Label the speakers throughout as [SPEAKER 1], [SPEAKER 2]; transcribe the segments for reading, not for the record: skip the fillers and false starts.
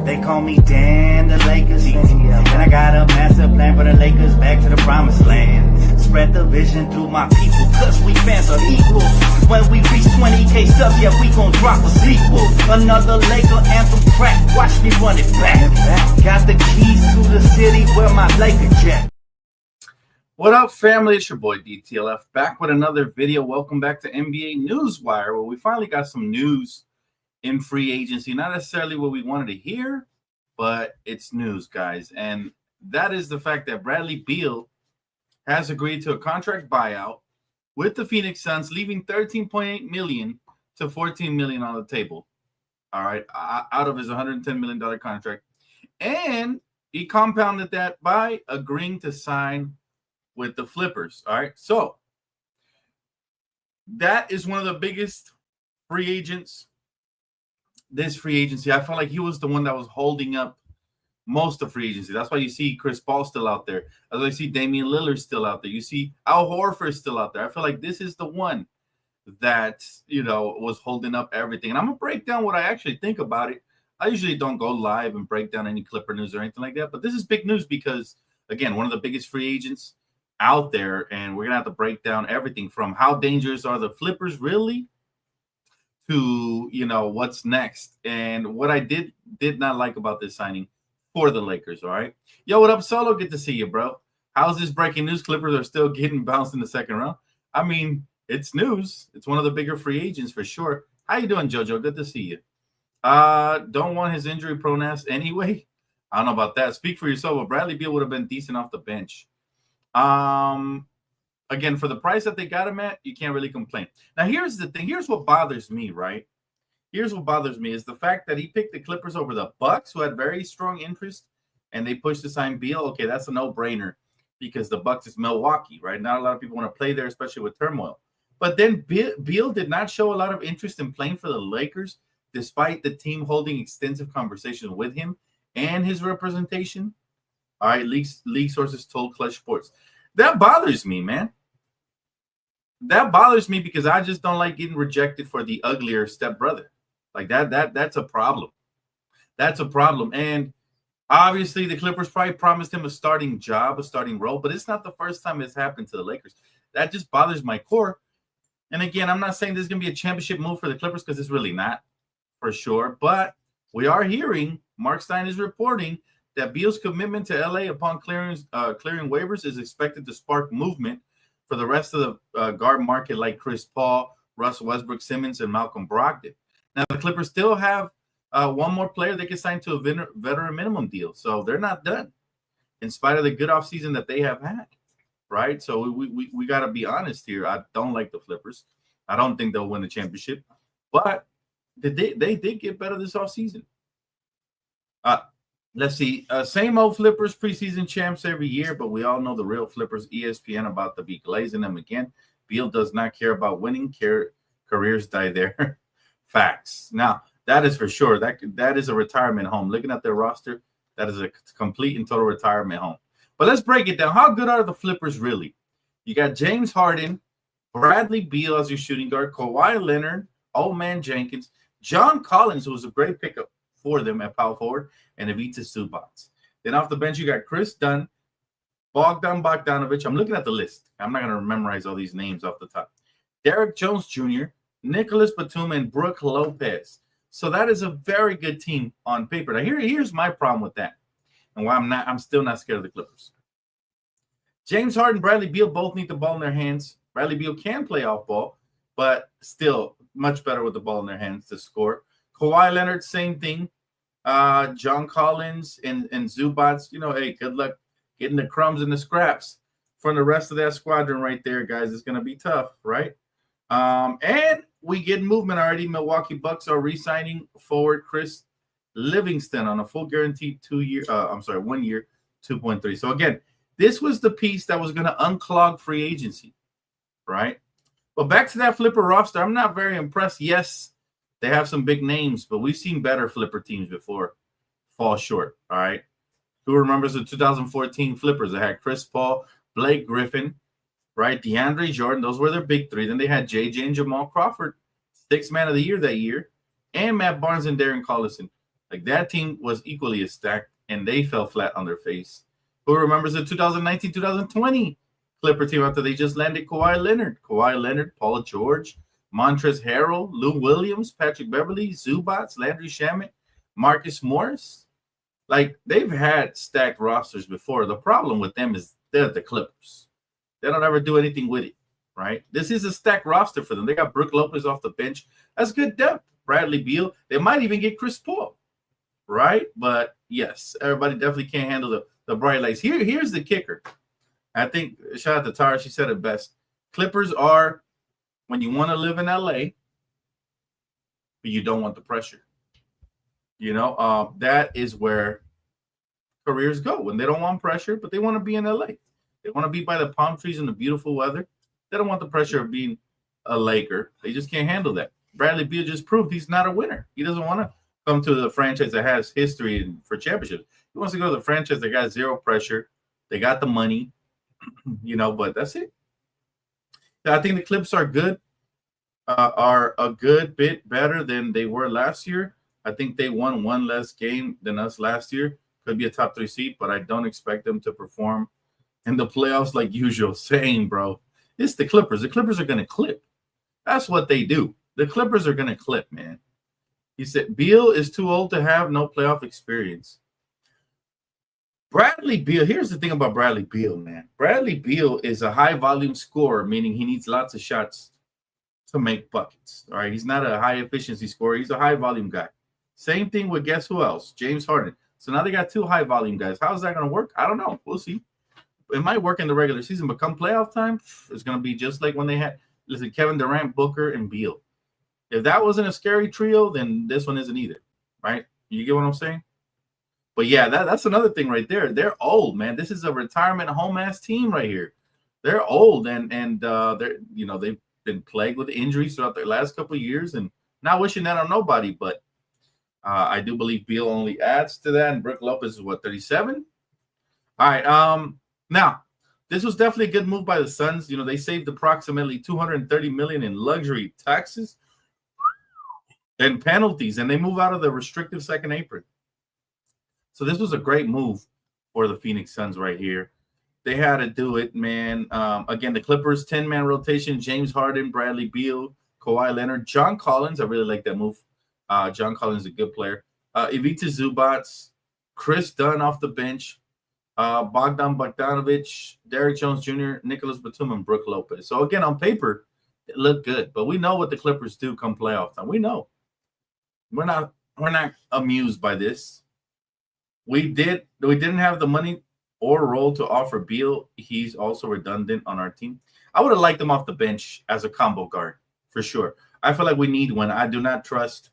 [SPEAKER 1] They call me Dan, the Lakers fan. And I got a master plan for the Lakers back to the promised land. Spread the vision through my people, cause we fans are equal. When we reach 20K subs, yeah, we gon' drop a sequel. Another Laker anthem track, watch me run it back. Got the keys to the city where my Laker jet.
[SPEAKER 2] What up, family? It's your boy DTLF back with another video. Welcome back to NBA Newswire, where we finally got some news in free agency. Not necessarily what we wanted to hear, but it's news, guys. And that is the fact that Bradley Beal has agreed to a contract buyout with the Phoenix Suns, leaving $13.8 million to $14 million on the table. All right, out of his $110 million contract. And he compounded that by agreeing to sign with the Clippers. All right, so that is one of the biggest free agents this free agency. I felt like he was the one that was holding up most of free agency. That's why you see Chris Paul still out there. That's why you see Damian Lillard still out there. You see Al Horford still out there. I feel like this is the one that, you know, was holding up everything. And I'm going to break down what I actually think about it. I usually don't go live and break down any Clipper news or anything like that. But this is big news because, again, one of the biggest free agents out there. And we're going to have to break down everything from how dangerous are the Clippers really to, you know, what's next. And what I did not like about this signing for the Lakers, all right? Yo, what up, Solo? Good to see you, bro. How's this breaking news? Clippers are still getting bounced in the second round. I mean, it's news. It's one of the bigger free agents for sure. How you doing, JoJo? Good to see you. Don't want his injury-prone ass anyway. I don't know about that. Speak for yourself. But Bradley Beal would have been decent off the bench. Again, for the price that they got him at, you can't really complain. Now, here's the thing. Here's what bothers me, right? Here's what bothers me is the fact that he picked the Clippers over the Bucks, who had very strong interest, and they pushed to sign Beal. Okay, that's a no-brainer because the Bucks is Milwaukee, right? Not a lot of people want to play there, especially with turmoil. But then Beal did not show a lot of interest in playing for the Lakers, despite the team holding extensive conversations with him and his representation. All right, league sources told Clutch Sports. That bothers me, man. That bothers me because I just don't like getting rejected for the uglier stepbrother. Like that's a problem. That's a problem. And obviously the Clippers probably promised him a starting job, a starting role, but it's not the first time it's happened to the Lakers. That just bothers my core. And again, I'm not saying this is going to be a championship move for the Clippers because it's really not for sure. But we are hearing, Mark Stein is reporting that Beal's commitment to LA upon clearing waivers is expected to spark movement for the rest of the guard market like Chris Paul, Russell Westbrook, Simmons, and Malcolm Brogdon. Now, the Clippers still have one more player they can sign to a veteran minimum deal. So they're not done in spite of the good offseason that they have had, right? So we got to be honest here. I don't like the Clippers. I don't think they'll win the championship. But they did get better this offseason. Let's see. Same old Flippers, preseason champs every year, but we all know the real Flippers. ESPN about to be glazing them again. Beal does not care about winning. Careers die there. Facts. Now, that is for sure. That is a retirement home. Looking at their roster, that is a complete and total retirement home. But let's break it down. How good are the Flippers really? You got James Harden, Bradley Beal as your shooting guard, Kawhi Leonard, Old Man Jenkins, John Collins, who was a great pickup for them at power forward, and Ivica Zubac. Then off the bench, you got Chris Dunn, Bogdan Bogdanovic. I'm looking at the list. I'm not going to memorize all these names off the top. Derek Jones Jr., Nicholas Batum, and Brook Lopez. So that is a very good team on paper. Now, here's my problem with that, and why I'm still not scared of the Clippers. James Harden, Bradley Beal both need the ball in their hands. Bradley Beal can play off ball, but still much better with the ball in their hands to score. Kawhi Leonard, same thing. John Collins and Zubac, you know, hey, good luck getting the crumbs and the scraps from the rest of that squadron right there, guys. It's going to be tough, right? And we get movement already. Milwaukee Bucks are re-signing forward Chris Livingston on a full guaranteed 1 year, 2.3. So again, this was the piece that was going to unclog free agency, right? But back to that Flipper roster, I'm not very impressed. Yes, they have some big names, but we've seen better Flipper teams before fall short, all right? Who remembers the 2014 Flippers that had Chris Paul, Blake Griffin, right? DeAndre Jordan, those were their big three. Then they had JJ and Jamal Crawford, sixth man of the year that year, and Matt Barnes and Darren Collison. Like that team was equally as stacked, and they fell flat on their face. Who remembers the 2019-2020 Clipper team after they just landed Kawhi Leonard, Paul George, Montrezl Harrell, Lou Williams, Patrick Beverley, Zubats, Landry Shamet, Marcus Morris. Like, they've had stacked rosters before. The problem with them is they're the Clippers. They don't ever do anything with it, right? This is a stacked roster for them. They got Brook Lopez off the bench. That's good depth. Bradley Beal. They might even get Chris Paul, right? But, yes, everybody definitely can't handle the bright lights. Here's the kicker. I think, shout out to Tara, she said it best. Clippers are when you want to live in LA, but you don't want the pressure. You know, that is where careers go when they don't want pressure, but they want to be in LA. They want to be by the palm trees in the beautiful weather. They don't want the pressure of being a Laker. They just can't handle that. Bradley Beal just proved he's not a winner. He doesn't want to come to the franchise that has history for championships. He wants to go to the franchise that got zero pressure. They got the money, you know, but that's it. I think the Clips are good, are a good bit better than they were last year. I think they won one less game than us last year. Could be a top 3 seed, but I don't expect them to perform in the playoffs like usual. Same, bro. It's the Clippers. The Clippers are going to clip. That's what they do. The Clippers are going to clip, man. He said Beal is too old to have no playoff experience. Bradley Beal, here's the thing about Bradley Beal, man. Bradley Beal is a high-volume scorer, meaning he needs lots of shots to make buckets. All right, he's not a high-efficiency scorer. He's a high-volume guy. Same thing with guess who else? James Harden. So now they got 2 high-volume guys. How's that going to work? I don't know. We'll see. It might work in the regular season, but come playoff time, it's going to be just like when they had, listen, Kevin Durant, Booker, and Beal. If that wasn't a scary trio, then this one isn't either, right? You get what I'm saying? But yeah, that's another thing right there. They're old, man. This is a retirement home-ass team right here. They're old, and they're, you know, they've been plagued with injuries throughout their last couple of years, and not wishing that on nobody, but I do believe Beal only adds to that, and Brook Lopez is, what, 37? All right, now, this was definitely a good move by the Suns. You know, they saved approximately $230 million in luxury taxes and penalties, and they move out of the restrictive second apron. So this was a great move for the Phoenix Suns right here. They had to do it, man. Again, the Clippers, 10-man rotation, James Harden, Bradley Beal, Kawhi Leonard, John Collins. I really like that move. John Collins is a good player. Ivica Zubats, Chris Dunn off the bench, Bogdan Bogdanovic, Derrick Jones Jr., Nicholas Batum, and Brook Lopez. So, again, on paper, it looked good. But we know what the Clippers do come playoff time. We know. We're not amused by this. We didn't have the money or role to offer Beal. He's also redundant on our team. I would have liked him off the bench as a combo guard, for sure. I feel like we need one. I do not trust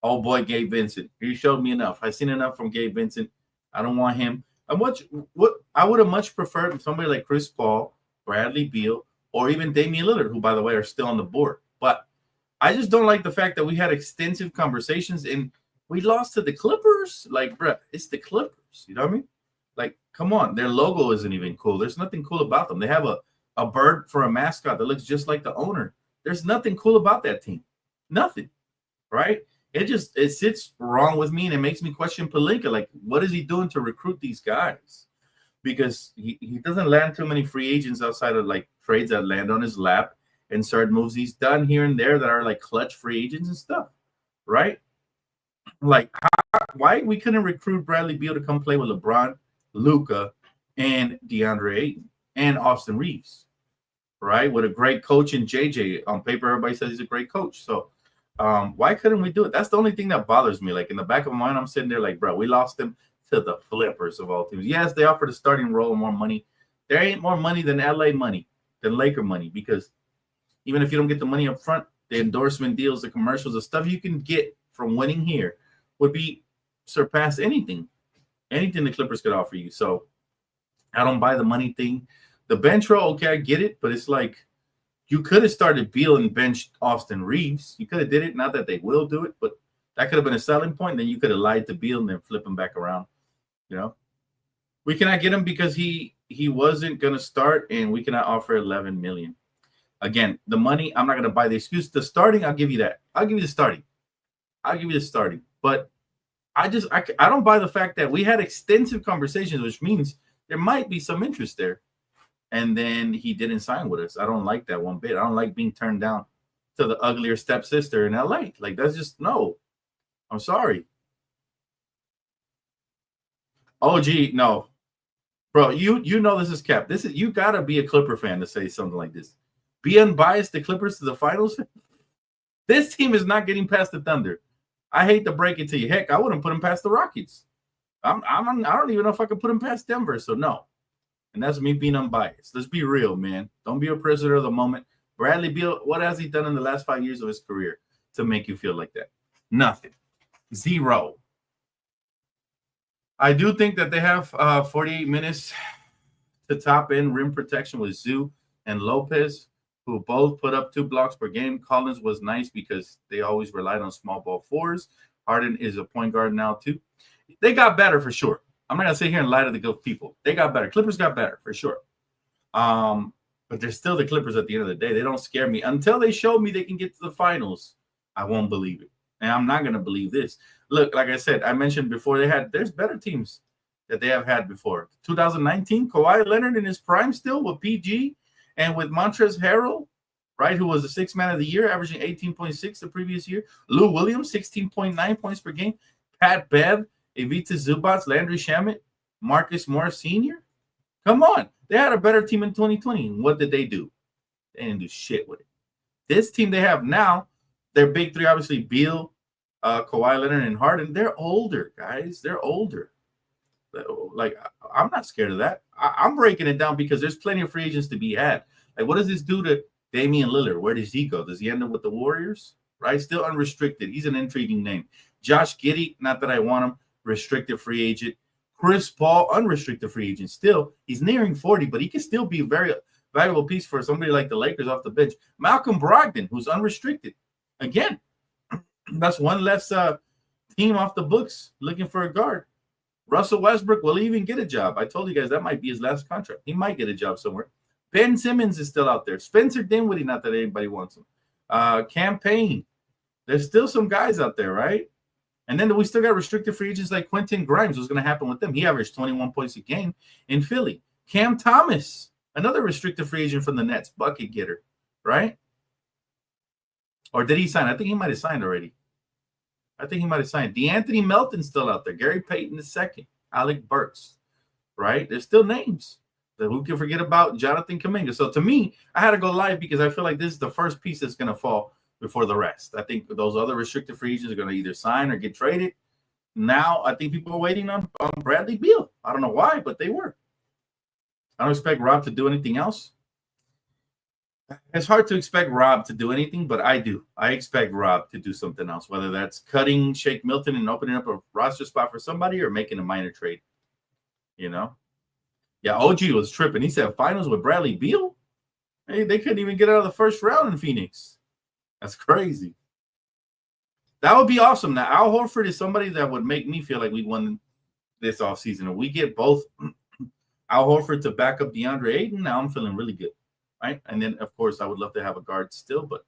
[SPEAKER 2] old boy Gabe Vincent. He showed me enough. I've seen enough from Gabe Vincent. I don't want him. I would have much preferred somebody like Chris Paul, Bradley Beal, or even Damian Lillard, who, by the way, are still on the board. But I just don't like the fact that we had extensive conversations and we lost to the Clippers. Like, bruh, it's the Clippers. You know what I mean? Like, come on. Their logo isn't even cool. There's nothing cool about them. They have a bird for a mascot that looks just like the owner. There's nothing cool about that team. Nothing. Right? It sits wrong with me, and it makes me question Pelinka. Like, what is he doing to recruit these guys? Because he doesn't land too many free agents outside of, like, trades that land on his lap and certain moves he's done here and there that are, like, clutch free agents and stuff. Right? Like, why we couldn't recruit Bradley Beal to come play with LeBron, Luka, and DeAndre Ayton and Austin Reeves, right? With a great coach in JJ. On paper, everybody says he's a great coach. So why couldn't we do it? That's the only thing that bothers me. Like, in the back of my mind, I'm sitting there like, bro, we lost them to the Clippers of all teams. Yes, they offered a starting role and more money. There ain't more money than LA money, than Laker money, because even if you don't get the money up front, the endorsement deals, the commercials, the stuff you can get from winning here would be surpass anything the Clippers could offer you. So I don't buy the money thing. The bench row, okay, I get it, but it's like you could have started Beal and benched Austin Reeves. You could have did it. Not that they will do it, but that could have been a selling point. Then you could have lied to Beal and then flip him back around. You know, we cannot get him because he wasn't going to start, and we cannot offer $11 million. Again, the money, I'm not going to buy the excuse. The starting, I'll give you that. I'll give you the starting. But I don't buy the fact that we had extensive conversations, which means there might be some interest there. And then he didn't sign with us. I don't like that one bit. I don't like being turned down to the uglier stepsister in LA. Like, that's just no. I'm sorry. OG, no. Bro, you know this is cap. This is, you gotta be a Clipper fan to say something like this. Be unbiased, the Clippers to the finals. This team is not getting past the Thunder. I hate to break it to you. Heck, I wouldn't put them past the Rockets. I don't even know if I could put them past Denver. So no. And that's me being unbiased. Let's be real, man. Don't be a prisoner of the moment. Bradley Beal, what has he done in the last 5 years of his career to make you feel like that? Nothing. Zero. I do think that they have 48 minutes to top end rim protection with Zoo and Lopez, who both put up 2 blocks per game. Collins was nice because they always relied on small ball fours. Harden is a point guard now, too. They got better for sure. I'm not going to sit here and lie to the good people. They got better. Clippers got better for sure. But they're still the Clippers at the end of the day. They don't scare me. Until they show me they can get to the finals, I won't believe it. And I'm not going to believe this. Look, like I said, I mentioned before, there's better teams that they have had before. 2019, Kawhi Leonard in his prime still with PG and with Montrezl Harrell, right, who was the 6th man of the year, averaging 18.6 the previous year. Lou Williams, 16.9 points per game. Pat Bev, Ivica Zubac, Landry Shamet, Marcus Morris Sr. Come on. They had a better team in 2020. And what did they do? They didn't do shit with it. This team they have now, their big three, obviously Beal, Kawhi Leonard, and Harden, they're older, guys. They're older. Like, I'm not scared of that. I'm breaking it down because there's plenty of free agents to be had. Like, what does this do to Damian Lillard? Where does he go? Does he end up with the Warriors? Right? Still unrestricted. He's an intriguing name. Josh Giddey, not that I want him, restricted free agent. Chris Paul, unrestricted free agent. Still, he's nearing 40, but he can still be a very valuable piece for somebody like the Lakers off the bench. Malcolm Brogdon, who's unrestricted. Again, that's one less team off the books looking for a guard. Russell Westbrook will even get a job. I told you guys that might be his last contract. He might get a job somewhere. Ben Simmons is still out there. Spencer Dinwiddie, not that anybody wants him. Campaign. There's still some guys out there, right? And then we still got restricted free agents like Quentin Grimes. What's going to happen with them? He averaged 21 points a game in Philly. Cam Thomas, another restricted free agent from the Nets, bucket getter, right? Or did he sign? I think he might have signed already. DeAnthony Melton's still out there. Gary Payton II. Alec Burks, right? There's still names. Who can forget about Jonathan Kuminga? So to me, I had to go live because I feel like this is the first piece that's going to fall before the rest. I think those other restricted free agents are going to either sign or get traded. Now, I think people are waiting on Bradley Beal. I don't know why, but they were. I don't expect Rob to do anything else. It's hard to expect Rob to do anything, but I do. I expect Rob to do something else, whether that's cutting Shake Milton and opening up a roster spot for somebody or making a minor trade. You know? Yeah, OG was tripping. He said finals with Bradley Beal? Hey, they couldn't even get out of the first round in Phoenix. That's crazy. That would be awesome. Now, Al Horford is somebody that would make me feel like we won this offseason. If we get both Al Horford to back up DeAndre Ayton, now I'm feeling really good. Right? And then, of course, I would love to have a guard still, but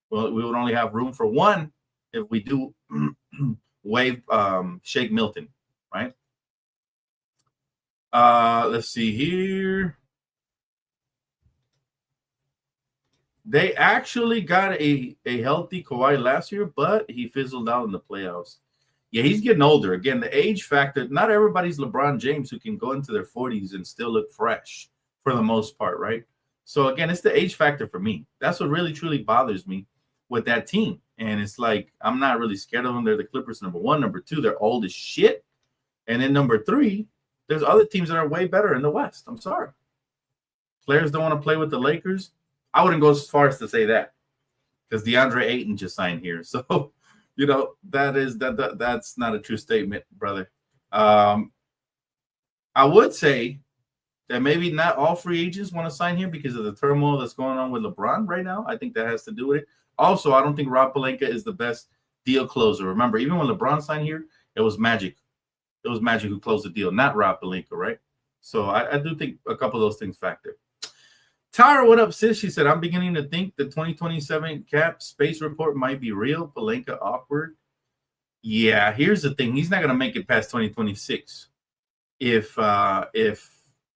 [SPEAKER 2] well, we would only have room for one if we do waive Shake Milton, right? Let's see here. They actually got a healthy Kawhi last year, but he fizzled out in the playoffs. Yeah, he's getting older. Again, the age factor, not everybody's LeBron James who can go into their 40s and still look fresh for the most part, right? So, again, it's the age factor for me. That's what really, truly bothers me with that team. And it's like, I'm not really scared of them. They're the Clippers, number one. Number two, they're old as shit. And then number three, there's other teams that are way better in the West. I'm sorry. Players don't want to play with the Lakers. I wouldn't go as far as to say that because DeAndre Ayton just signed here. So, you know, that's not a true statement, brother. I would say that maybe not all free agents want to sign here because of the turmoil that's going on with LeBron right now. I think that has to do with it. Also, I don't think Rob Pelinka is the best deal closer. Remember, even when LeBron signed here, it was Magic. It was Magic who closed the deal, not Rob Pelinka, right? So I do think a couple of those things factor. Tara, what up, sis? She said, I'm beginning to think the 2027 cap space report might be real. Pelinka awkward. Yeah, here's the thing. He's not going to make it past 2026 if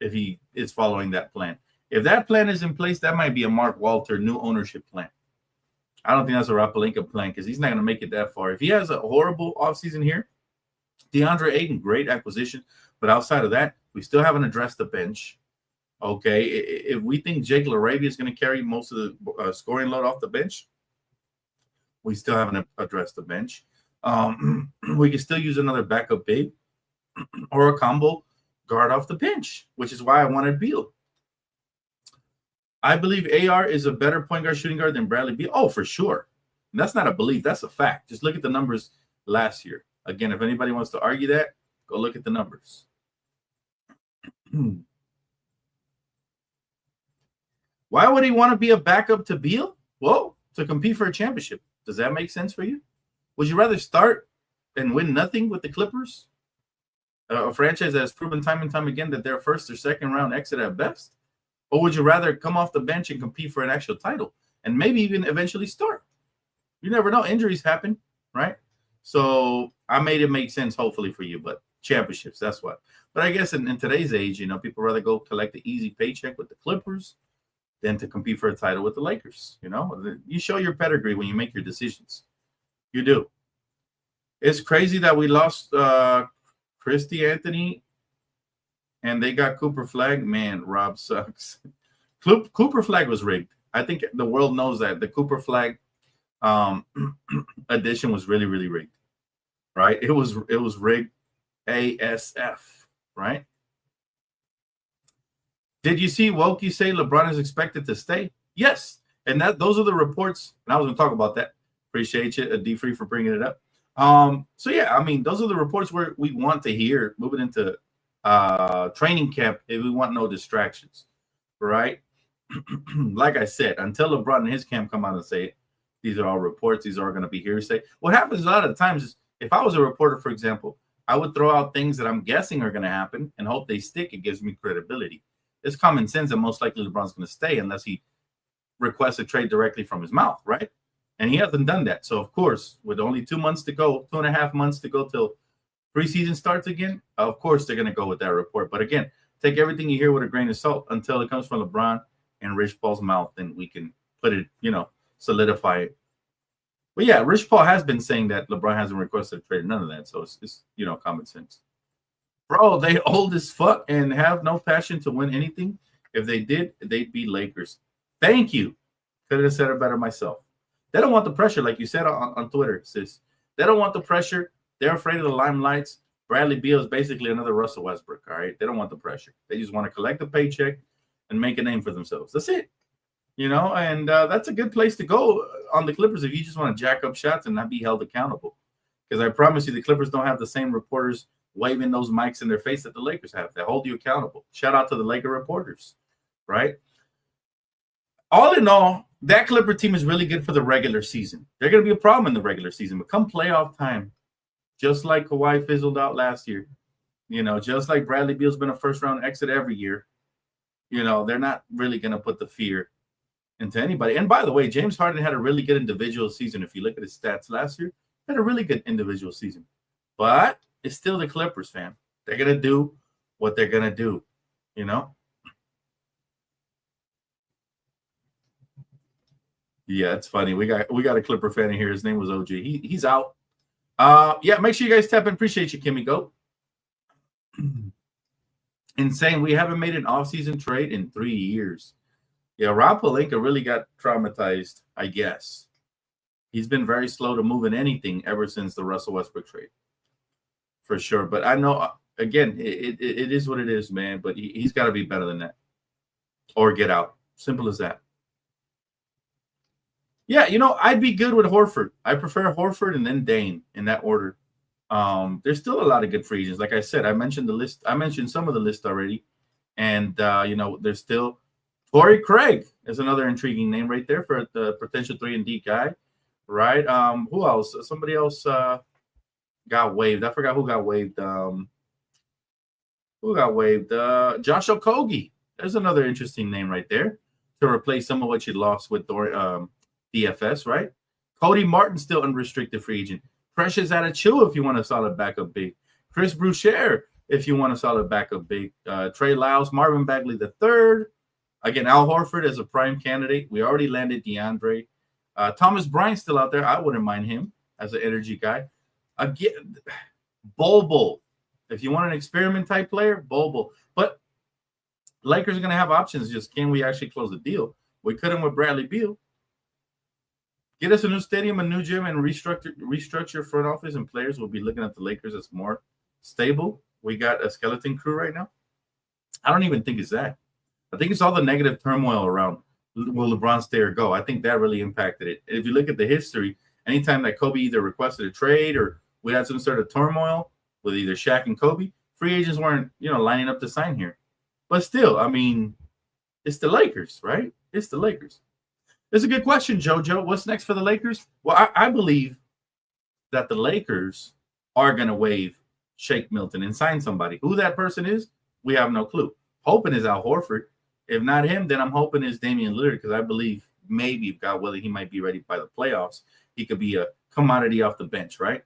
[SPEAKER 2] he is following that plan. If that plan is in place, that might be a Mark Walter new ownership plan. I don't think that's a Rob Pelinka plan because he's not going to make it that far. If he has a horrible offseason here, DeAndre Ayton, great acquisition. But outside of that, we still haven't addressed the bench. Okay, if we think Jake LaRavia is going to carry most of the scoring load off the bench, we still haven't addressed the bench. We can still use another backup big or a combo guard off the bench, which is why I wanted Beal. I believe AR is a better point guard shooting guard than Bradley Beal. Oh, for sure. And that's not a belief. That's a fact. Just look at the numbers last year. Again, if anybody wants to argue that, go look at the numbers. Why would he want to be a backup to Beal? Well, to compete for a championship. Does that make sense for you? Would you rather start and win nothing with the Clippers? A franchise that has proven time and time again that they're first or second round exit at best? Or would you rather come off the bench and compete for an actual title and maybe even eventually start? You never know. Injuries happen, right? So I made it make sense, hopefully, for you. But championships, that's what. But I guess in today's age, people rather go collect the easy paycheck with the Clippers than to compete for a title with the Lakers. You show your pedigree when you make your decisions. You do. It's crazy that we lost Christy Anthony and they got Cooper Flag. Man, Rob sucks. Cooper Flag was rigged. I think the world knows that. The Cooper Flag edition was really, really rigged. Right? It was rigged ASF, right? Did you see Wokey say LeBron is expected to stay? Yes. And those are the reports. And I was going to talk about that. Appreciate you, D Free, for bringing it up. So yeah, I mean, those are the reports where we want to hear moving into training camp if we want no distractions, right? Like I said, until LeBron and his camp come out and say it, these are all reports, these are going to be hearsay. What happens a lot of the times is if I was a reporter, for example, I would throw out things that I'm guessing are going to happen and hope they stick. It gives me credibility. It's common sense that most likely LeBron's going to stay unless he requests a trade directly from his mouth, right? And he hasn't done that. So, of course, with only 2 months to go, 2.5 months to go till preseason starts again, of course they're going to go with that report. But again, take everything you hear with a grain of salt until it comes from LeBron and Rich Paul's mouth, and we can put it, solidify it. But yeah, Rich Paul has been saying that LeBron hasn't requested a trade, none of that. So it's common sense. Bro, they old as fuck and have no passion to win anything. If they did, they'd be Lakers. Thank you. Could have said it better myself. They don't want the pressure, like you said on Twitter, sis. They don't want the pressure. They're afraid of the limelights. Bradley Beal is basically another Russell Westbrook, all right? They don't want the pressure. They just want to collect a paycheck and make a name for themselves. That's it. And that's a good place to go on the Clippers if you just want to jack up shots and not be held accountable. Because I promise you, the Clippers don't have the same reporters waving those mics in their face that the Lakers have. They hold you accountable. Shout out to the Laker reporters, right? All in all, that Clipper team is really good for the regular season. They're going to be a problem in the regular season, but come playoff time, just like Kawhi fizzled out last year, just like Bradley Beal's been a first-round exit every year, they're not really going to put the fear into anybody. And by the way, James Harden had a really good individual season. If you look at his stats last year, he had a really good individual season. But it's still the Clippers, fam. They're going to do what they're going to do, Yeah, it's funny. We got a Clipper fan in here. His name was OG. He's out. Yeah, make sure you guys tap in. Appreciate you, Kimmy. Go. Insane. We haven't made an offseason trade in 3 years. Yeah, Rob Pelinka really got traumatized, I guess. He's been very slow to move in anything ever since the Russell Westbrook trade. For sure. But I know, again, it is what it is, man. But he's got to be better than that. Or get out. Simple as that. Yeah, I'd be good with Horford. I prefer Horford and then Dane in that order. There's still a lot of good free agents. Like I said, I mentioned the list. I mentioned some of the list already. And, there's still Torrey Craig is another intriguing name right there for the potential 3-and-D guy, right? Who else? Somebody else got waived. I forgot who got waived. Josh Okogie. There's another interesting name right there to replace some of what you lost with DFS, right? Cody Martin still unrestricted free agent. Precious Achiuwa if you want a solid backup big. Chris Boucher if you want a solid backup big. Trey Lyles, Marvin Bagley III. Again, Al Horford as a prime candidate. We already landed DeAndre. Thomas Bryant's still out there. I wouldn't mind him as an energy guy. Again, Bobo. If you want an experiment type player, Bobo. But Lakers are going to have options. Just can we actually close the deal? We couldn't with Bradley Beal. Get us a new stadium, a new gym, and restructure front office and players. We'll be looking at the Lakers as more stable. We got a skeleton crew right now. I don't even think it's that. I think it's all the negative turmoil around will LeBron stay or go. I think that really impacted it. If you look at the history, anytime that Kobe either requested a trade or we had some sort of turmoil with either Shaq and Kobe, free agents weren't, lining up to sign here. But still, I mean, it's the Lakers, right? It's the Lakers. It's a good question, JoJo. What's next for the Lakers? Well, I believe that the Lakers are going to waive Shake Milton and sign somebody. Who that person is, we have no clue. Hoping is Al Horford. If not him, then I'm hoping it's Damian Lillard because I believe maybe if God willing, he might be ready by the playoffs. He could be a commodity off the bench, right?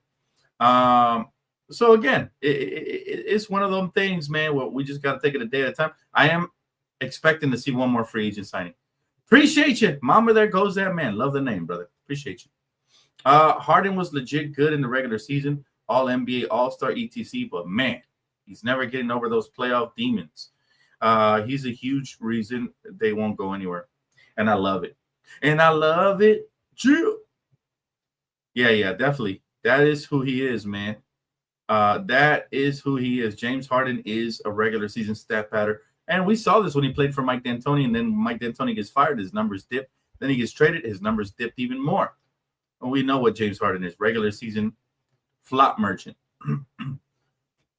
[SPEAKER 2] So again, it's one of them things, man, where we just got to take it a day at a time. I am expecting to see one more free agent signing. Appreciate you. Mama, there goes that man. Love the name, brother. Appreciate you. Harden was legit good in the regular season. All NBA, All-Star, etc. But, man, he's never getting over those playoff demons. He's a huge reason they won't go anywhere. And I love it. And I love it. Yeah, definitely. That is who he is, man. That is who he is. James Harden is a regular season stat pattern. And we saw this when he played for Mike D'Antoni, and then Mike D'Antoni gets fired, his numbers dip. Then he gets traded, his numbers dipped even more. And we know what James Harden is, regular season flop merchant.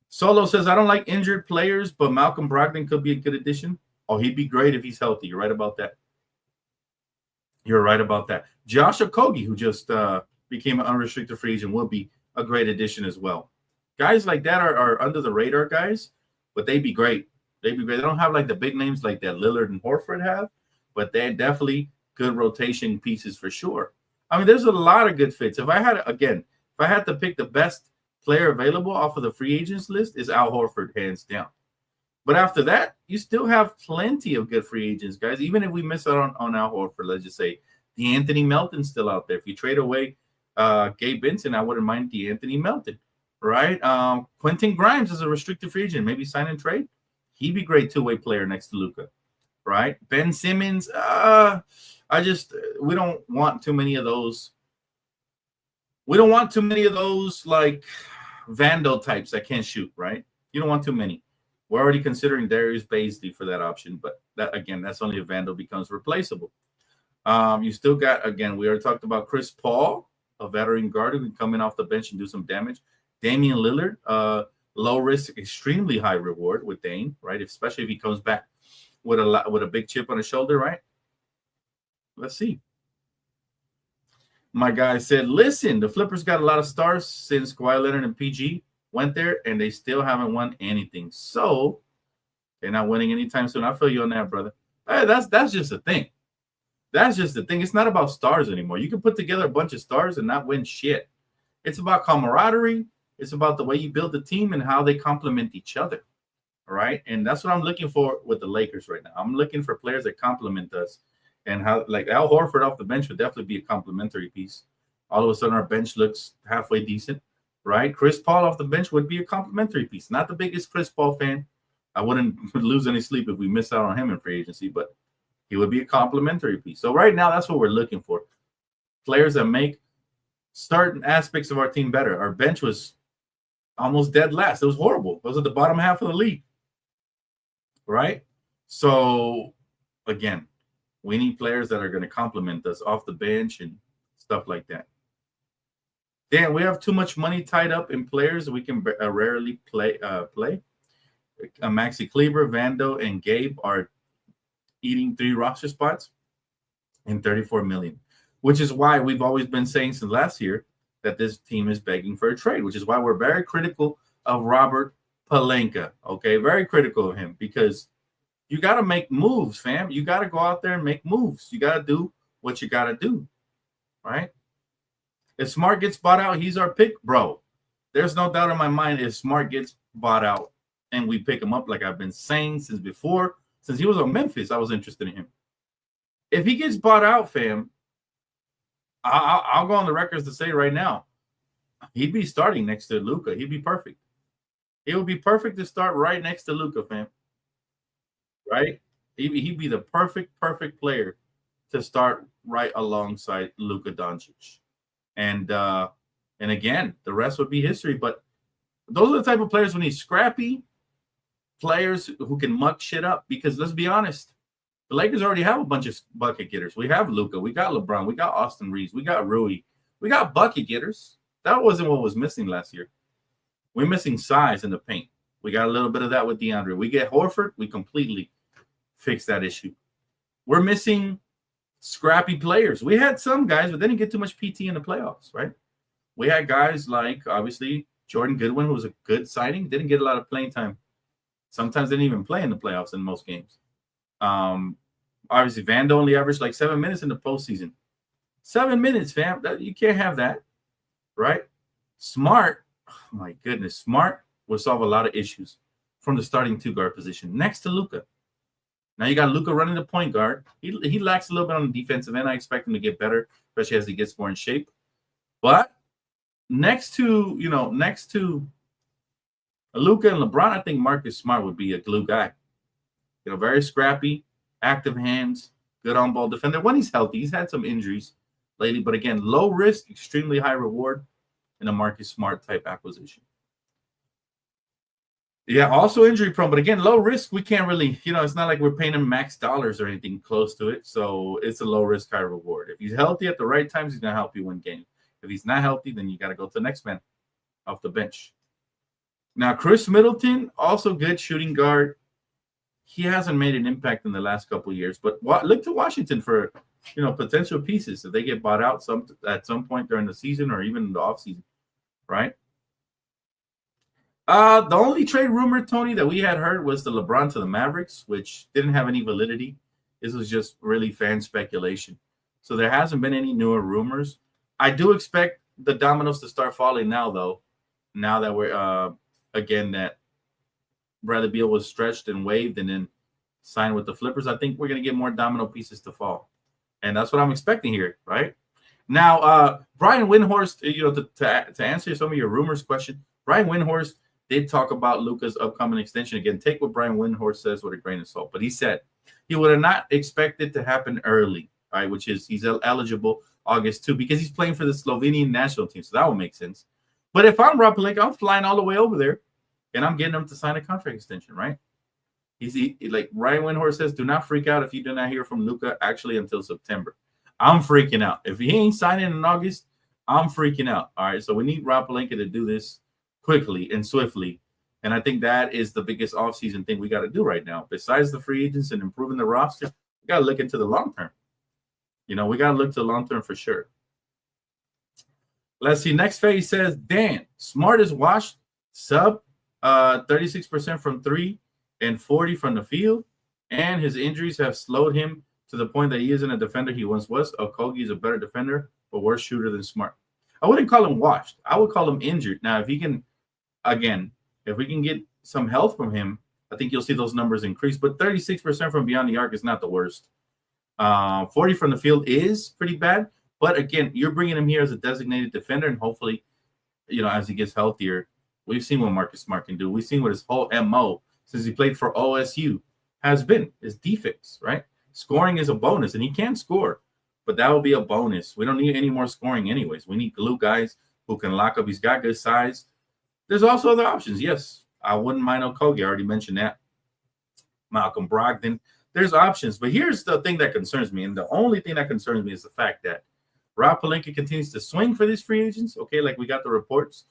[SPEAKER 2] Solo says, I don't like injured players, but Malcolm Brogdon could be a good addition. Oh, he'd be great if he's healthy. You're right about that. You're right about that. Josh Okogie, who just became an unrestricted free agent, will be a great addition as well. Guys like that are under the radar guys, but they'd be great. They'd be great. They don't have like the big names like that Lillard and Horford have, but they're definitely good rotation pieces for sure. I mean, there's a lot of good fits. If I had to pick the best player available off of the free agents list, is Al Horford, hands down. But after that, you still have plenty of good free agents, guys. Even if we miss out on Al Horford, let's just say DeAnthony Melton's still out there. If you trade away Gabe Vincent, I wouldn't mind DeAnthony Melton, right? Quentin Grimes is a restricted free agent. Maybe sign and trade. He'd be a great two-way player next to Luka, right? Ben Simmons, we don't want too many of those. We don't want too many of those like Vandal types that can't shoot, right? You don't want too many. We're already considering Darius Baisley for that option, but that's only if Vandal becomes replaceable. You still got, again, we already talked about Chris Paul, a veteran guard who can come in off the bench and do some damage. Damian Lillard, low risk, extremely high reward with Dame, right? Especially if he comes back with a big chip on his shoulder, right? Let's see. My guy said, listen, the Flippers got a lot of stars since Kawhi Leonard and PG went there, and they still haven't won anything. So they're not winning anytime soon. I feel you on that, brother. Hey, that's just the thing. That's just the thing. It's not about stars anymore. You can put together a bunch of stars and not win shit. It's about camaraderie. It's about the way you build the team and how they complement each other. All right. And that's what I'm looking for with the Lakers right now. I'm looking for players that complement us, and how, like, Al Horford off the bench would definitely be a complimentary piece. All of a sudden, our bench looks halfway decent, right? Chris Paul off the bench would be a complimentary piece. Not the biggest Chris Paul fan. I wouldn't lose any sleep if we miss out on him in free agency, but he would be a complimentary piece. So right now, that's what we're looking for. Players that make certain aspects of our team better. Our bench was almost dead last. It was horrible. It was at the bottom half of the league, right? So, again, we need players that are going to complement us off the bench and stuff like that. Dan, we have too much money tied up in players we can rarely play. Maxi Kleber, Vando, and Gabe are eating 3 roster spots and $34 million, which is why we've always been saying since last year that this team is begging for a trade, which is why we're very critical of Robert Pelinka, okay? Very critical of him, because you got to make moves, fam. You got to go out there and make moves. You got to do what you got to do, right? If Smart gets bought out, he's our pick, bro. There's no doubt in my mind if Smart gets bought out and we pick him up, like I've been saying since before, since he was on Memphis, I was interested in him. If he gets bought out, fam, I'll go on the records to say right now, he'd be starting next to Luka. He'd be perfect. It would be perfect to start right next to Luka, fam. Right? He'd be the perfect player to start right alongside Luka Doncic. And again, the rest would be history. But those are the type of players we need. Scrappy players who can muck shit up. Because let's be honest, the Lakers already have a bunch of bucket getters. We have Luka, we got LeBron, we got Austin Reeves, we got Rui, we got bucket getters. That wasn't what was missing last year. We're missing size in the paint. We got a little bit of that with DeAndre. We get Horford, we completely fix that issue. We're missing scrappy players. We had some guys, but they didn't get too much PT in the playoffs, right? We had guys like, obviously, Jordan Goodwin, who was a good signing, didn't get a lot of playing time. Sometimes didn't even play in the playoffs in most games. Obviously, Vando only averaged like 7 minutes in the postseason. 7 minutes, fam. You can't have that, right? Smart, oh my goodness, Smart will solve a lot of issues from the starting two-guard position next to Luka. Now you got Luka running the point guard. He lacks a little bit on the defensive end. I expect him to get better, especially as he gets more in shape. But next to Luka and LeBron, I think Marcus Smart would be a glue guy. Very scrappy, active hands, good on-ball defender. When he's healthy, he's had some injuries lately. But again, low risk, extremely high reward in a Marcus Smart type acquisition. Yeah, also injury prone, but again, low risk. We can't really, it's not like we're paying him max dollars or anything close to it. So it's a low risk, high reward. If he's healthy at the right times, he's gonna help you win games. If he's not healthy, then you got to go to the next man off the bench. Now, Chris Middleton, also good shooting guard. He hasn't made an impact in the last couple of years, but look to Washington for potential pieces if they get bought out at some point during the season or even in the offseason, right? The only trade rumor, Tony, that we had heard was the LeBron to the Mavericks, which didn't have any validity. This was just really fan speculation. So there hasn't been any newer rumors. I do expect the dominoes to start falling now, though. Now that we're that Bradley Beal was stretched and waived and then signed with the Clippers, I think we're going to get more domino pieces to fall. And that's what I'm expecting here, right? Now, Brian Windhorst, to answer some of your rumors question, Brian Windhorst did talk about Luka's upcoming extension. Again, take what Brian Windhorst says with a grain of salt. But he said he would have not expected to happen early, right? Which is he's eligible August 2 because he's playing for the Slovenian national team. So that would make sense. But if I'm Rob Pelinka, I'm flying all the way over there and I'm getting him to sign a contract extension, right? Like Ryan Windhorst says, do not freak out if you do not hear from Luka actually until September. I'm freaking out. If he ain't signing in August, I'm freaking out. All right, so we need Rob Pelinka to do this quickly and swiftly. And I think that is the biggest offseason thing we got to do right now. Besides the free agents and improving the roster, we got to look into the long term. We got to look to the long term for sure. Let's see. Next phase says, Dan, Smart is washed, sub 36% from 3 and 40 from the field. And his injuries have slowed him to the point that he isn't a defender he once was. Okogie is a better defender, but worse shooter than Smart. I wouldn't call him washed. I would call him injured. Now, if he can, again, if we can get some health from him, I think you'll see those numbers increase. But 36% from beyond the arc is not the worst. 40 from the field is pretty bad. But again, you're bringing him here as a designated defender, and hopefully, as he gets healthier, we've seen what Marcus Smart can do. We've seen what his whole MO since he played for OSU has been, his defense, right? Scoring is a bonus, and he can score, but that will be a bonus. We don't need any more scoring anyways. We need glue guys who can lock up. He's got good size. There's also other options. Yes, I wouldn't mind Okogie. I already mentioned that. Malcolm Brogdon. There's options, but here's the thing that concerns me, and the only thing that concerns me is the fact that Rob Pelinka continues to swing for these free agents, okay? Like we got the reports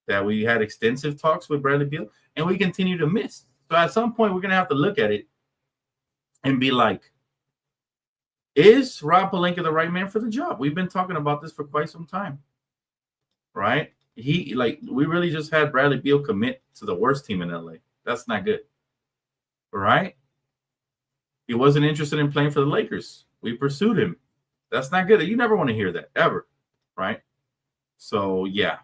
[SPEAKER 2] that we had extensive talks with Bradley Beal, and we continue to miss. So at some point, we're going to have to look at it and be like, is Rob Pelinka the right man for the job? We've been talking about this for quite some time, right? We really just had Bradley Beal commit to the worst team in LA. That's not good, right? He wasn't interested in playing for the Lakers. We pursued him. That's not good. You never want to hear that, ever, right? So, yeah.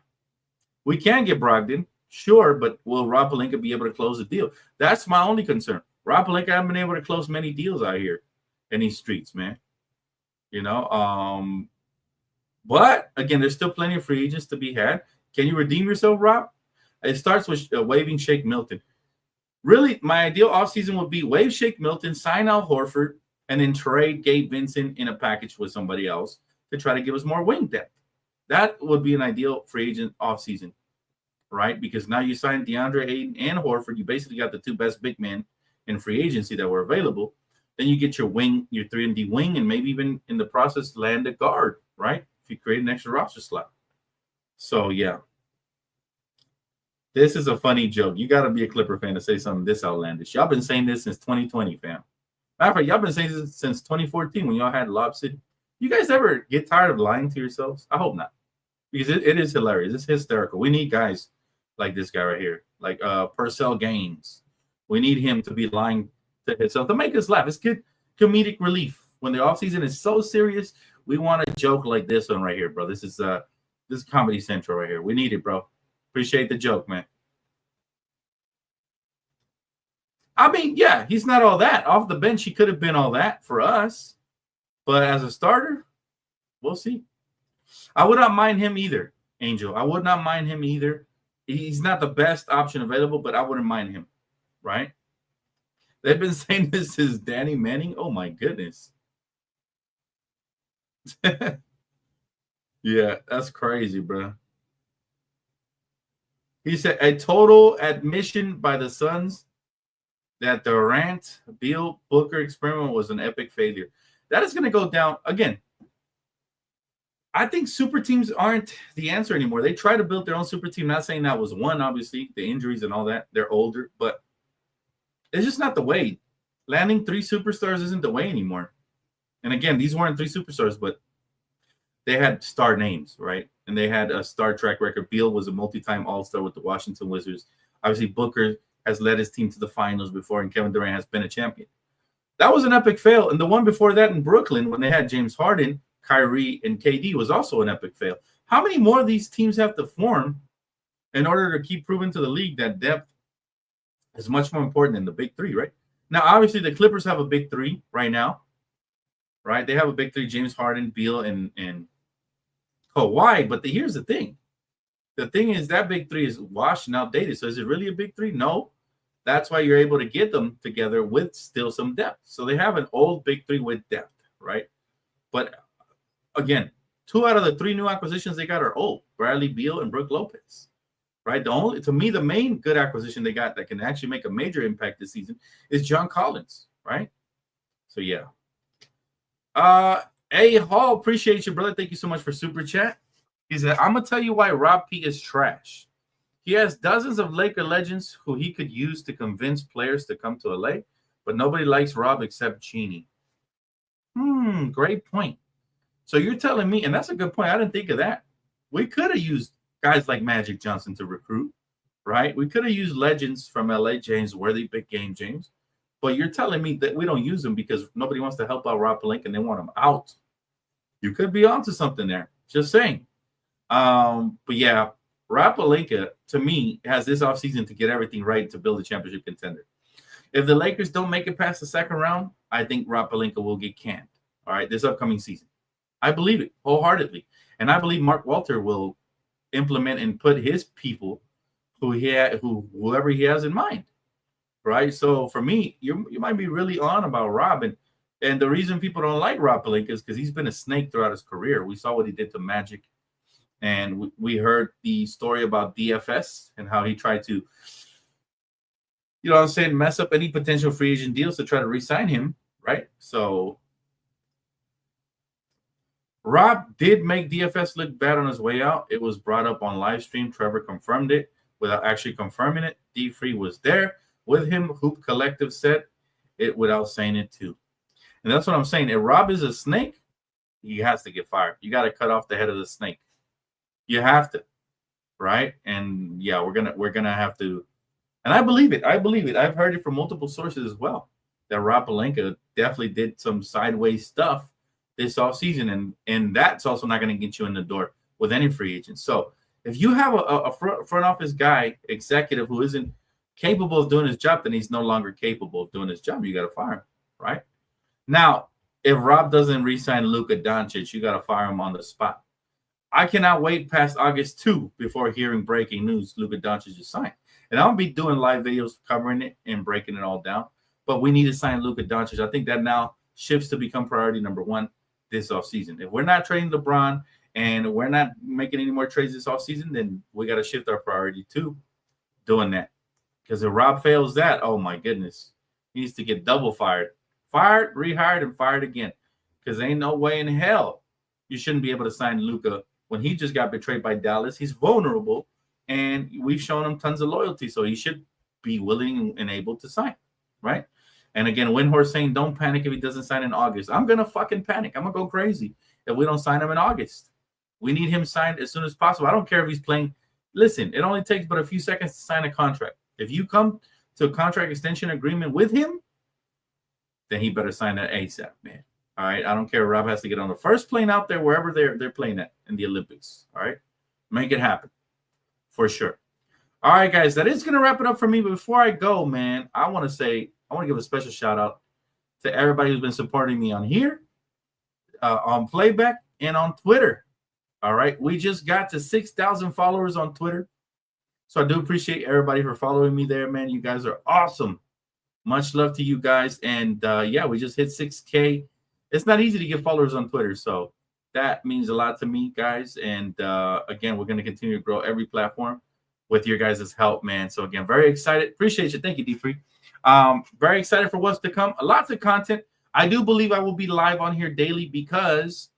[SPEAKER 2] We can get Brogdon, sure, but will Rob Pelinka be able to close the deal? That's my only concern. Rob Pelinka hasn't been able to close many deals out here in these streets, man. You know, but again, there's still plenty of free agents to be had. Can you redeem yourself, Rob? It starts with waiving Shake Milton. Really, my ideal offseason would be waive Shake Milton, sign Al Horford, and then trade Gabe Vincent in a package with somebody else to try to give us more wing depth. That would be an ideal free agent offseason, right? Because now you signed DeAndre Ayton and Horford. You basically got the two best big men in free agency that were available. Then you get your wing, your 3-and-D wing, and maybe even in the process land a guard, right? If you create an extra roster slot. So, yeah. This is a funny joke. You got to be a Clipper fan to say something this outlandish. Y'all been saying this since 2020, fam. Matter of fact, y'all been saying this since 2014 when y'all had Lob City. You guys ever get tired of lying to yourselves? I hope not. Because it is hilarious. It's hysterical. We need guys like this guy right here, like Purcell Gaines. We need him to be lying to himself to make us laugh. It's good comedic relief. When the offseason is so serious, we want a joke like this one right here, bro. This is Comedy Central right here. We need it, bro. Appreciate the joke, man. I mean, yeah, he's not all that. Off the bench, he could have been all that for us. But as a starter, we'll see. I would not mind him either, Angel. I would not mind him either. He's not the best option available, but I wouldn't mind him, right? They've been saying this is Danny Manning. Oh, my goodness. Yeah, that's crazy, bro. He said a total admission by the Suns that the Durant, Beal, Booker experiment was an epic failure. That is going to go down again. I think super teams aren't the answer anymore. They try to build their own super team. Not saying that was one, obviously, the injuries and all that. They're older, but it's just not the way. Landing 3 superstars isn't the way anymore. And again, these weren't 3 superstars, but they had star names, right? And they had a star track record. Beal was a multi-time All-Star with the Washington Wizards. Obviously, Booker has led his team to the finals before, and Kevin Durant has been a champion. That was an epic fail. And the one before that in Brooklyn, when they had James Harden, Kyrie, and KD, was also an epic fail. How many more of these teams have to form in order to keep proving to the league that depth is much more important than the big 3, right? Now, obviously, the Clippers have a big 3 right now, right? They have a big 3, James Harden, Beal, and Kawhi. But here's the thing. The thing is that big 3 is washed and outdated. So is it really a big 3? No. That's why you're able to get them together with still some depth. So they have an old big 3 with depth, right? But again, 2 out of the 3 new acquisitions they got are old. Bradley Beal and Brook Lopez, right? To me, the main good acquisition they got that can actually make a major impact this season is John Collins, right? So, yeah. A Hall, appreciate you, brother. Thank you so much for Super Chat. He said, I'm going to tell you why Rob P is trash. He has dozens of Laker legends who he could use to convince players to come to LA, but nobody likes Rob except Genie. Great point. So you're telling me, and that's a good point. I didn't think of that. We could have used guys like Magic Johnson to recruit, right? We could have used legends from LA, James Worthy, Big Game James. But you're telling me that we don't use them because nobody wants to help out Rob Pelinka and they want him out. You could be onto something there. Just saying. But yeah, Rob Pelinka, to me, has this offseason to get everything right to build a championship contender. If the Lakers don't make it past the second round, I think Rob Pelinka will get canned, all right, this upcoming season. I believe it wholeheartedly. And I believe Mark Walter will implement and put his people whoever he has in mind, right? So for me, you might be really on about Rob. And the reason people don't like Rob Pelinka is because he's been a snake throughout his career. We saw what he did to Magic. And we heard the story about DFS and how he tried to, mess up any potential free agent deals to try to re-sign him, right? So Rob did make DFS look bad on his way out. It was brought up on live stream. Trevor confirmed it without actually confirming it. D-Free was there with him. Hoop Collective said it without saying it too. And that's what I'm saying. If Rob is a snake, he has to get fired. You got to cut off the head of the snake. You have to, right? And yeah, we're gonna have to. And I believe it. I've heard it from multiple sources as well that Rob Pelinka definitely did some sideways stuff this offseason, and that's also not going to get you in the door with any free agent. So if you have a front office guy, executive who isn't capable of doing his job, then he's no longer capable of doing his job. You got to fire him, right? Now, if Rob doesn't re-sign Luka Doncic, you got to fire him on the spot. I cannot wait past August 2 before hearing breaking news Luka Doncic is signed. And I'll be doing live videos covering it and breaking it all down. But we need to sign Luka Doncic. I think that now shifts to become priority number one this offseason. If we're not trading LeBron and we're not making any more trades this offseason, then we got to shift our priority to doing that. Because if Rob fails that, oh my goodness, he needs to get double fired. Fired, rehired, and fired again. Because there ain't no way in hell you shouldn't be able to sign Luka when he just got betrayed by Dallas. He's vulnerable, and we've shown him tons of loyalty, so he should be willing and able to sign, right? And again, Windhorse saying don't panic if he doesn't sign in August. I'm going to fucking panic. I'm going to go crazy if we don't sign him in August. We need him signed as soon as possible. I don't care if he's playing. Listen, it only takes but a few seconds to sign a contract. If you come to a contract extension agreement with him, then he better sign that ASAP, man. All right, I don't care. Rob has to get on the first plane out there, wherever they're playing at in the Olympics. All right, make it happen for sure. All right, guys, that is going to wrap it up for me. But before I go, man, I want to give a special shout out to everybody who's been supporting me on here, on Playback, and on Twitter. All right, we just got to 6,000 followers on Twitter, so I do appreciate everybody for following me there, man. You guys are awesome. Much love to you guys, and yeah, we just hit 6K. It's not easy to get followers on Twitter, so that means a lot to me, guys. And again, we're going to continue to grow every platform with your guys' help, man. So again, very excited. Appreciate you. Thank you, D3. Very excited for what's to come. Lots of content. I do believe I will be live on here daily because,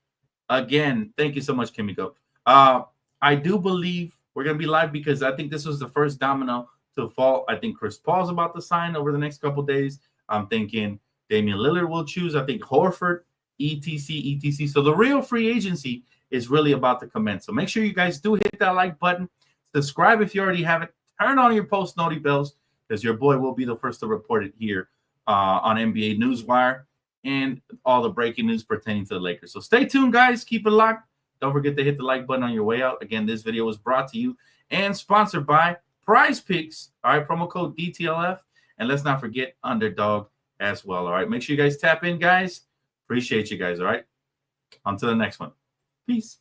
[SPEAKER 2] again, thank you so much, Kimiko. I do believe we're going to be live because I think this was the first domino to fall. I think Chris Paul's about to sign over the next couple days. I'm thinking Damian Lillard will choose. I think Horford, etc. So the real free agency is really about to commence. So make sure you guys do hit that like button. Subscribe if you already haven't. Turn on your post noti bells because your boy will be the first to report it here on NBA Newswire and all the breaking news pertaining to the Lakers. So stay tuned, guys. Keep it locked. Don't forget to hit the like button on your way out. Again, this video was brought to you and sponsored by Prize Picks. All right, promo code DTLF. And let's not forget Underdog as well. All right, make sure you guys tap in, guys. Appreciate you guys. All right, on to the next one. Peace.